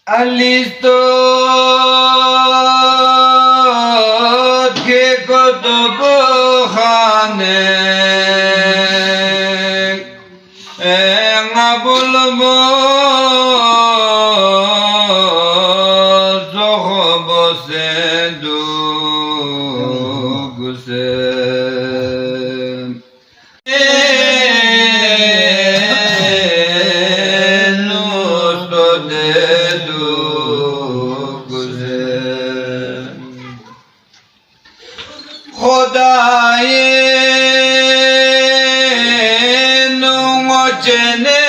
Alisto ke kutub khane ngabul mo zohb se dug se खुदाए नो चने